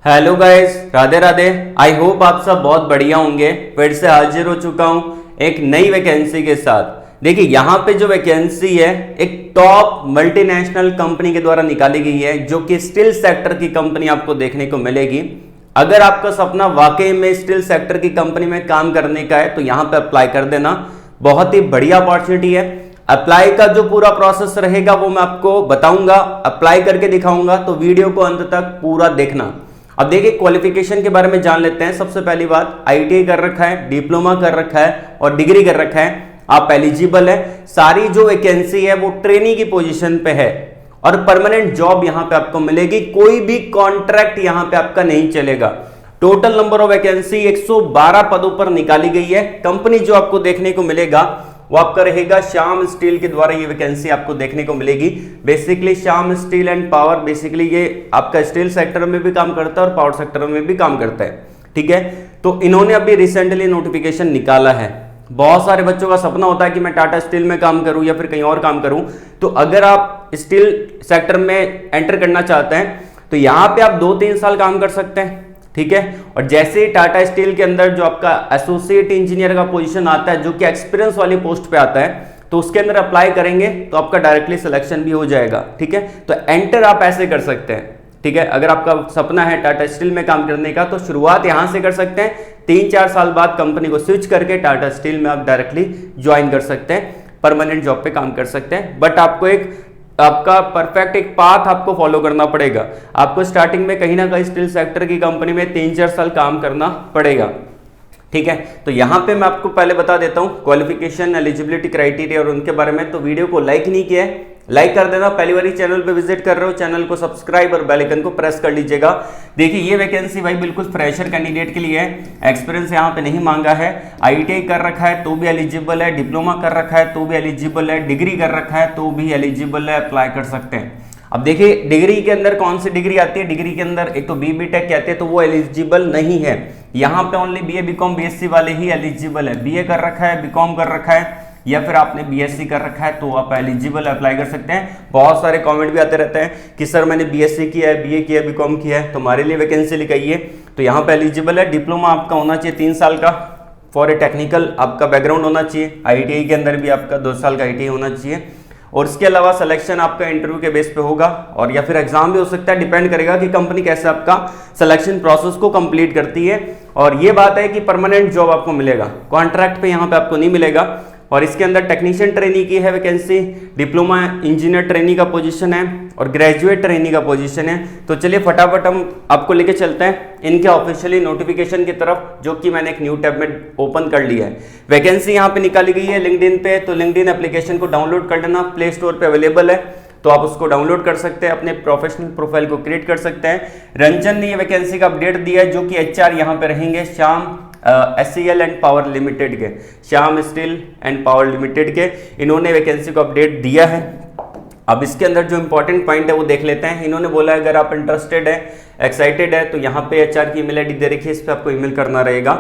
Hello guys, Radhe Radhe. I hope आप सब बहुत बढ़िया होंगे। फिर से हाजिर हो चुका हूं एक नई वैकेंसी के साथ। देखिए यहाँ पे जो वैकेंसी है एक टॉप मल्टीनेशनल कंपनी के द्वारा निकाली गई है, जो कि स्टील सेक्टर की कंपनी आपको देखने को मिलेगी। अगर आपका सपना वाकई में स्टील सेक्टर की कंपनी में काम करने का है तो यहाँ पे अप्लाई कर देना, बहुत ही बढ़िया अपॉर्चुनिटी है। अप्लाई का जो पूरा प्रोसेस रहेगा वो मैं आपको बताऊंगा, अप्लाई करके दिखाऊंगा, तो वीडियो को अंत तक पूरा देखना। अब देखिए क्वालिफिकेशन के बारे में जान लेते हैं। सबसे पहली बात, आईटीआई कर रखा है, डिप्लोमा कर रखा है और डिग्री कर रखा है, आप एलिजिबल है। सारी जो वैकेंसी है वो ट्रेनी की पोजीशन पे है और परमानेंट जॉब यहां पे आपको मिलेगी। कोई भी कॉन्ट्रैक्ट यहां पे आपका नहीं चलेगा। टोटल नंबर ऑफ वैकेंसी 112 पदों पर निकाली गई है। कंपनी जो आपको देखने को मिलेगा वो आपका रहेगा श्याम स्टील के द्वारा ये वैकेंसी आपको देखने को मिलेगी। Basically Shyam steel and power, basically ये आपका स्टील सेक्टर में भी काम करता है और पावर सेक्टर में भी काम करता है। ठीक है, तो इन्होंने अभी रिसेंटली नोटिफिकेशन निकाला है। बहुत सारे बच्चों का सपना होता है कि मैं टाटा स्टील में काम करूं या फिर कहीं और काम करूं। तो अगर आप स्टील सेक्टर में एंटर करना चाहते हैं तो यहां पे आप 2-3 साल काम कर सकते हैं। ठीक है, और जैसे ही टाटा स्टील के अंदर जो आपका एसोसिएट इंजीनियर का पोजीशन आता है, जो कि एक्सपीरियंस वाली पोस्ट पे आता है, तो उसके अंदर अप्लाई करेंगे तो आपका डायरेक्टली सिलेक्शन भी हो जाएगा। ठीक है, तो एंटर आप ऐसे कर सकते हैं। ठीक है, अगर आपका सपना है टाटा स्टील में काम करने का तो शुरुआत यहां से कर सकते हैं। 3-4 साल बाद कंपनी को स्विच करके टाटा स्टील में आप डायरेक्टली ज्वाइन कर सकते हैं, परमानेंट जॉब पे काम कर सकते हैं। बट आपको आपका परफेक्ट एक पाथ आपको फॉलो करना पड़ेगा। आपको स्टार्टिंग में कहीं ना कहीं स्टील सेक्टर की कंपनी में 3-4 साल काम करना पड़ेगा। ठीक है, तो यहां पे मैं आपको पहले बता देता हूं क्वालिफिकेशन, एलिजिबिलिटी क्राइटेरिया और उनके बारे में। तो वीडियो को लाइक नहीं किया है, लाइक कर देना। पहली बार चैनल पे विजिट कर रहे हो, चैनल को सब्सक्राइब और बेल आइकन को प्रेस कर लीजिएगा। देखिए ये वैकेंसी भाई बिल्कुल फ्रेशर कैंडिडेट के लिए है। एक्सपीरियंस यहाँ पे नहीं मांगा है। आईटीआई कर रखा है तो भी एलिजिबल है, डिप्लोमा कर रखा है तो भी एलिजिबल है, डिग्री कर रखा है तो भी एलिजिबल है, अप्लाई कर सकते हैं। अब देखिए डिग्री के अंदर कौन सी डिग्री आती है। डिग्री के अंदर एक तो BB टेक कहते हैं, तो वो एलिजिबल नहीं है। यहाँ पे ओनली BA BCom BSc वाले ही एलिजिबल है। BA कर रखा है, BCom कर रखा है या फिर आपने BSc कर रखा है तो आप एलिजिबल अप्लाई कर सकते हैं। बहुत सारे कमेंट भी आते रहते हैं कि सर मैंने BSc किया है, BA किया है, BCom किया है, तो हमारे लिए वैकेंसी लिखाइए। तो यहाँ पे एलिजिबल है। डिप्लोमा आपका होना चाहिए 3 साल का, फॉर ए टेक्निकल आपका बैकग्राउंड होना चाहिए। ITI के अंदर भी आपका 2 साल का ITI होना चाहिए। और इसके अलावा सिलेक्शन आपका इंटरव्यू के बेस पे होगा और या फिर एग्जाम भी हो सकता है, डिपेंड करेगा कि कंपनी कैसे आपका सिलेक्शन प्रोसेस को कंप्लीट करती है। और ये बात है कि परमानेंट जॉब आपको मिलेगा, कॉन्ट्रैक्ट पे यहाँ पे आपको नहीं मिलेगा। और इसके अंदर टेक्नीशियन ट्रेनी की है वैकेंसी, डिप्लोमा इंजीनियर ट्रेनी का पोजीशन है और ग्रेजुएट ट्रेनी का पोजीशन है। तो चलिए फटाफट हम आपको लेके चलते हैं इनके ऑफिशियली नोटिफिकेशन की तरफ, जो कि मैंने एक न्यू टैब में ओपन कर लिया है। वैकेंसी यहाँ पे निकाली गई है लिंक्डइन पे, तो लिंक्डइन एप्लीकेशन को डाउनलोड कर लेना, प्ले स्टोर पे अवेलेबल है, तो आप उसको डाउनलोड कर सकते हैं, अपने प्रोफेशनल प्रोफाइल को क्रिएट कर सकते हैं। रंजन ने ये वैकेंसी का अपडेट दिया है, जो कि HR यहाँ पे रहेंगे Shyam SCL and power limited के, Shyam steel and power limited के, इन्होंने वैकेंसी को अपडेट दिया है। अब इसके अंदर जो इंपॉर्टेंट पॉइंट है वो देख लेते हैं। इन्होंने बोला है अगर आप इंटरेस्टेड है, एक्साइटेड है, तो यहाँ पे HR की ईमेल आईडी दे रखी है, इस पर आपको ईमेल करना रहेगा।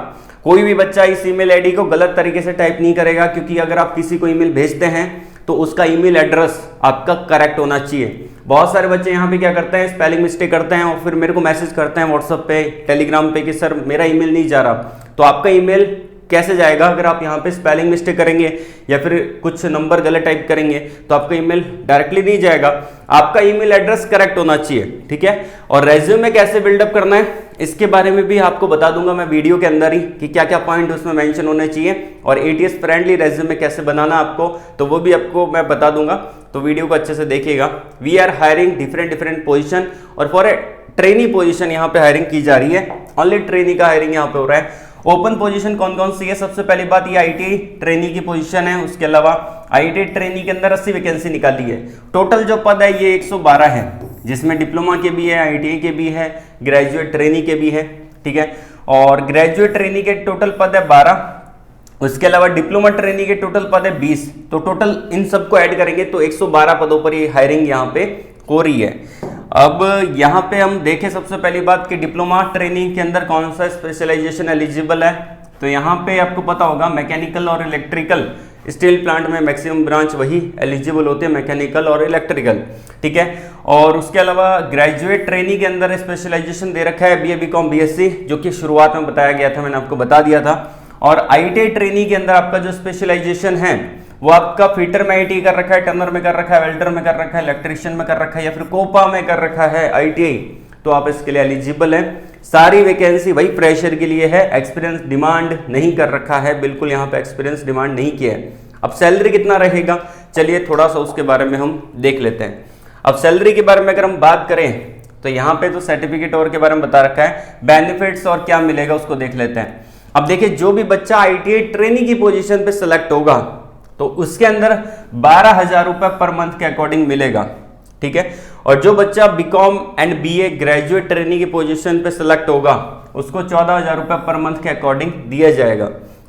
कोई भी बच्चा इस ईमेल आईडी को गलत तरीके से टाइप नहीं करेगा, क्योंकि अगर आप किसी को ईमेल भेजते हैं तो उसका ईमेल एड्रेस आपका करेक्ट होना चाहिए। बहुत सारे बच्चे यहाँ पे क्या करते हैं, स्पेलिंग मिस्टेक करते हैं और फिर मेरे को मैसेज करते हैं व्हाट्सएप पे, टेलीग्राम पे कि सर मेरा ईमेल नहीं जा रहा। तो आपका ईमेल कैसे जाएगा अगर आप यहाँ पे स्पेलिंग मिस्टेक करेंगे या फिर कुछ नंबर गलत टाइप करेंगे, तो आपका ईमेल डायरेक्टली नहीं जाएगा। आपका ईमेल एड्रेस करेक्ट होना चाहिए। ठीक है, और रेज्यूमे कैसे बिल्डअप करना है इसके बारे में भी आपको बता दूंगा मैं वीडियो के अंदर ही, कि क्या क्या पॉइंट उसमें मेंशन होने चाहिए और ATS फ्रेंडली रेज्यूमे कैसे बनाना आपको, तो वो भी आपको मैं बता दूंगा। तो वीडियो को अच्छे से देखिएगा। We are hiring different position और फॉर ए ट्रेनी पोजीशन यहाँ पे हायरिंग की जा रही है। ओनली ट्रेनी का हायरिंग यहाँ पे हो रहा है। ओपन पोजीशन कौन कौन सी है, सबसे पहली बात ये ITI ट्रेनी की पोजीशन है। उसके अलावा ITI ट्रेनी के अंदर 80 वैकेंसी निकाली है। टोटल जो पद है ये 112 है, जिसमें डिप्लोमा के भी है, ITI के भी है, ग्रेजुएट ट्रेनी के भी है। ठीक है, और ग्रेजुएट ट्रेनी के टोटल पद है 12। उसके अलावा डिप्लोमा ट्रेनी के टोटल पद है 20। तो टोटल इन सबको ऐड करेंगे तो 112 पदों पर ये हायरिंग यहाँ पे हो रही है। अब यहाँ पे हम देखें सबसे पहली बात कि डिप्लोमा ट्रेनिंग के अंदर कौन सा स्पेशलाइजेशन एलिजिबल है। तो यहाँ पे आपको पता होगा मैकेनिकल और इलेक्ट्रिकल, स्टील प्लांट में मैक्सिमम ब्रांच वही एलिजिबल होते हैं, मैकेनिकल और इलेक्ट्रिकल, ठीक है। और उसके अलावा ग्रेजुएट ट्रेनी के अंदर स्पेशलाइजेशन दे रखा है BA BCom BSc, जो कि शुरुआत में बताया गया था, मैंने आपको बता दिया था। और ITI ट्रेनी के अंदर आपका जो स्पेशलाइजेशन है वो आपका फीटर में ITI कर रखा है, टर्नर में कर रखा है, वेल्डर में कर रखा है, इलेक्ट्रिशियन में कर रखा है, या फिर कोपा में कर रखा है ITI, तो आप इसके लिए एलिजिबल हैं। सारी वैकेंसी वही फ्रेशर के लिए है, एक्सपीरियंस डिमांड नहीं कर रखा है, बिल्कुल यहाँ पे एक्सपीरियंस डिमांड नहीं किया है। अब सैलरी कितना रहेगा, चलिए थोड़ा सा उसके बारे में हम देख लेते हैं। अब सैलरी के बारे में अगर हम बात करें तो यहाँ पे तो सर्टिफिकेट और के बारे में बता रखा है, बेनिफिट्स और क्या मिलेगा उसको देख लेते हैं। अब देखिए, जो भी बच्चा ITI ट्रेनी की पोजीशन पे सिलेक्ट होगा तो उसके अंदर 12,000 रुपए पर मंथ के अकॉर्डिंग मिलेगा, ठीक है। और जो बच्चा BCom and BA graduate trainee की पोजीशन पे सिलेक्ट होगा उसको 14,000 रुपए पर मंथ के अकॉर्डिंग दिया जाएगा।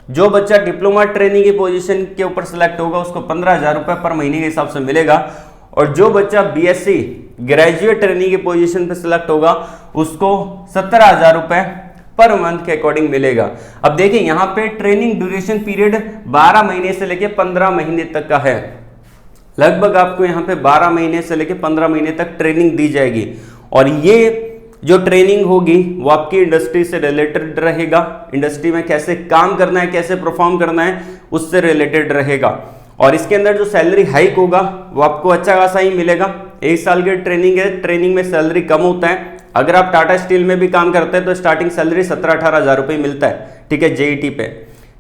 जो बच्चा डिप्लोमा ट्रेनी की पोजीशन के ऊपर सिलेक्ट होगा उसको 15,000 रुपए पर महीने के हिसाब से मिलेगा। और जो बच्चा BSc ग्रेजुएट ट्रेनी की पोजीशन पे सिलेक्ट होगा उसको 17,000 रुपए पर मंथ के अकॉर्डिंग मिलेगा। अब देखिए, यहाँ पे ट्रेनिंग ड्यूरेशन पीरियड 12 महीने से लेके 15 महीने तक का है। लगभग आपको यहाँ पे 12 महीने से लेके 15 महीने तक ट्रेनिंग दी जाएगी। और ये जो ट्रेनिंग होगी वो आपकी इंडस्ट्री से रिलेटेड रहेगा, इंडस्ट्री में कैसे काम करना है, कैसे परफॉर्म करना है, उससे रिलेटेड रहेगा। और इसके अंदर जो सैलरी हाइक होगा वो आपको अच्छा खासा ही मिलेगा। 1 साल की ट्रेनिंग है, ट्रेनिंग में सैलरी कम होता है। अगर आप टाटा स्टील में भी काम करते हैं तो स्टार्टिंग सैलरी 17-18 हज़ार रुपये मिलता है, ठीक है, JET पे।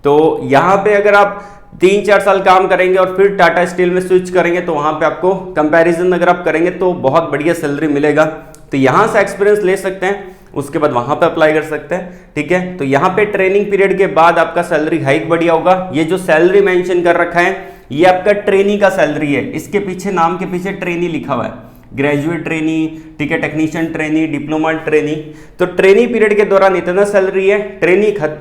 तो यहाँ पे अगर आप 3-4 साल काम करेंगे और फिर टाटा स्टील में स्विच करेंगे तो वहाँ पे आपको कंपैरिजन अगर आप करेंगे तो बहुत बढ़िया सैलरी मिलेगा। तो यहाँ से एक्सपीरियंस ले सकते हैं, उसके बाद वहाँ पे अप्लाई कर सकते हैं, ठीक है। तो यहाँ पे ट्रेनिंग पीरियड के बाद आपका सैलरी हाइक बढ़िया होगा। ये जो सैलरी मेंशन कर रखा है ये आपका ट्रेनी का सैलरी है, इसके पीछे नाम के पीछे ट्रेनी लिखा हुआ है, ग्रेजुएट ट्रेनी, ठीक है, टेक्नीशियन ट्रेनी, डिप्लोमा ट्रेनी। तो ट्रेनी पीरियड के दौरान इतना सैलरी है,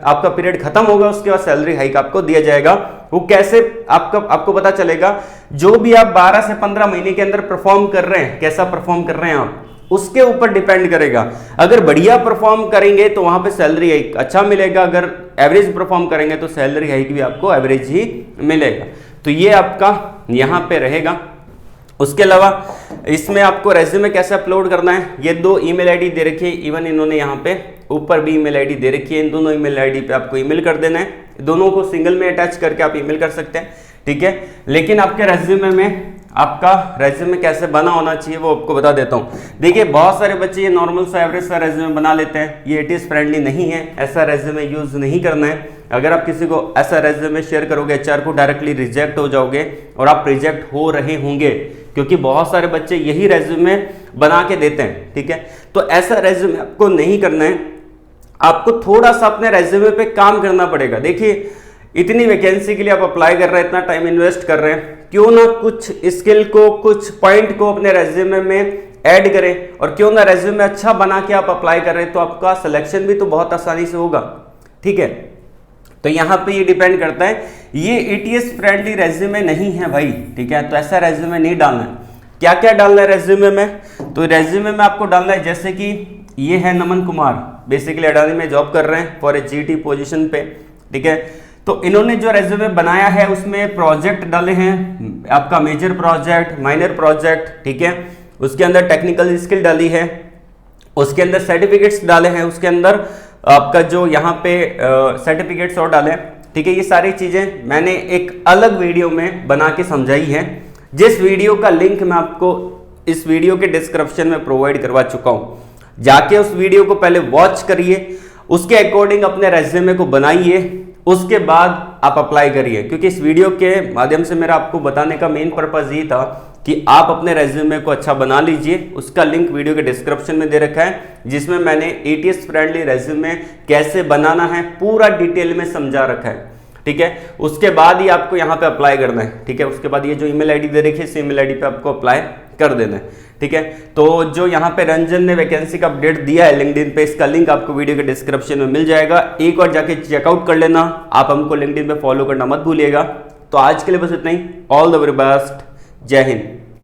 आपका पीरियड खत्म होगा उसके बाद सैलरी हाइक आपको दिया जाएगा। वो कैसे आपको पता चलेगा, जो भी आप 12 से 15 महीने के अंदर परफॉर्म कर रहे हैं, कैसा परफॉर्म कर रहे हैं आप, उसके ऊपर डिपेंड करेगा। अगर बढ़िया परफॉर्म करेंगे तो वहां पे सैलरी हाइक अच्छा मिलेगा, अगर एवरेज परफॉर्म करेंगे तो सैलरी हाइक भी आपको एवरेज ही मिलेगा। तो ये आपका यहाँ पे रहेगा। उसके अलावा इसमें आपको रेज्यूमे कैसे अपलोड करना है, ये 2 ईमेल आईडी दे रखी है, इवन इन्होंने यहाँ पे ऊपर भी ईमेल आईडी दे रखी है। इन दोनों ईमेल आईडी पे आपको ईमेल कर देना है, दोनों को सिंगल में अटैच करके आप ईमेल कर सकते हैं, ठीक है। लेकिन आपके रेज्यूमे में आपका रेज्यूमे कैसे बना होना चाहिए वो आपको बता देता हूँ। देखिए, बहुत सारे बच्चे ये नॉर्मल सा एवरेज सा रेज्यूमे बना लेते हैं, ये इट इज फ्रेंडली नहीं है, ऐसा रेज्यूमे यूज नहीं करना है। अगर आप किसी को ऐसा रेज्यूमे शेयर करोगे HR को डायरेक्टली रिजेक्ट हो जाओगे, और आप रिजेक्ट हो रहे होंगे क्योंकि बहुत सारे बच्चे यही रेज्यूमे बना के देते हैं, ठीक है। तो ऐसा रेज्यूमे आपको नहीं करना है, आपको थोड़ा सा अपने रेज्यूमे पे काम करना पड़ेगा। देखिए, इतनी वैकेंसी के लिए आप अप्लाई कर रहे हैं, इतना टाइम इन्वेस्ट कर रहे हैं, क्यों ना कुछ स्किल को, कुछ पॉइंट को अपने रेज्यूमे में ऐड करें, और क्यों ना रेज्यूमे अच्छा बना के आप अप्लाई कर रहे हैं तो आपका सिलेक्शन भी तो बहुत आसानी से होगा, ठीक है। तो यहाँ पे ये डिपेंड करता है, ये ATS फ्रेंडली रेज्यूमे नहीं है भाई, ठीक है। तो ऐसा रेज्यूमे नहीं डालना है। क्या क्या डालना है रेज्यूमे में, तो रेज्यूमे में आपको डालना है, जैसे कि ये है नमन कुमार, बेसिकली अडानी में जॉब कर रहे हैं फॉर ए GT पोजीशन पे, ठीक है। तो इन्होंने जो रेज्यूमे बनाया है उसमें प्रोजेक्ट डाले हैं, आपका मेजर प्रोजेक्ट, माइनर प्रोजेक्ट, ठीक है। उसके अंदर टेक्निकल स्किल डाली है, उसके अंदर सर्टिफिकेट्स डाले हैं, उसके अंदर आपका जो यहाँ पे सर्टिफिकेट्स और डाले, ठीक है। ये सारी चीजें मैंने एक अलग वीडियो में बना के समझाई है, जिस वीडियो का लिंक मैं आपको इस वीडियो के डिस्क्रिप्शन में प्रोवाइड करवा चुका हूं। जाके उस वीडियो को पहले वॉच करिए, उसके अकॉर्डिंग अपने रेज्यूमे को बनाइए, उसके बाद आप अप्लाई करिए। क्योंकि इस वीडियो के माध्यम से मेरा आपको बताने का मेन पर्पज ये था कि आप अपने रेज्यूमे को अच्छा बना लीजिए। उसका लिंक वीडियो के डिस्क्रिप्शन में दे रखा है, जिसमें मैंने ATS फ्रेंडली रेज्यूमे कैसे बनाना है पूरा डिटेल में समझा रखा है, ठीक है। उसके बाद ही आपको यहाँ पे अप्लाई करना है, ठीक है। उसके बाद ये जो ईमेल आईडी दे रखी है, इस ईमेल आईडी पे आपको अप्लाई कर देना है, ठीक है। तो जो यहाँ पे रंजन ने वैकेंसी का अपडेट दिया है लिंक्डइन पे, इसका लिंक आपको वीडियो के डिस्क्रिप्शन में मिल जाएगा, एक और जाके चेकआउट कर लेना। आप हमको लिंक्डइन पे फॉलो करना मत भूलिएगा। तो आज के लिए बस इतना ही। ऑल द वेरी बेस्ट, जय हिंद।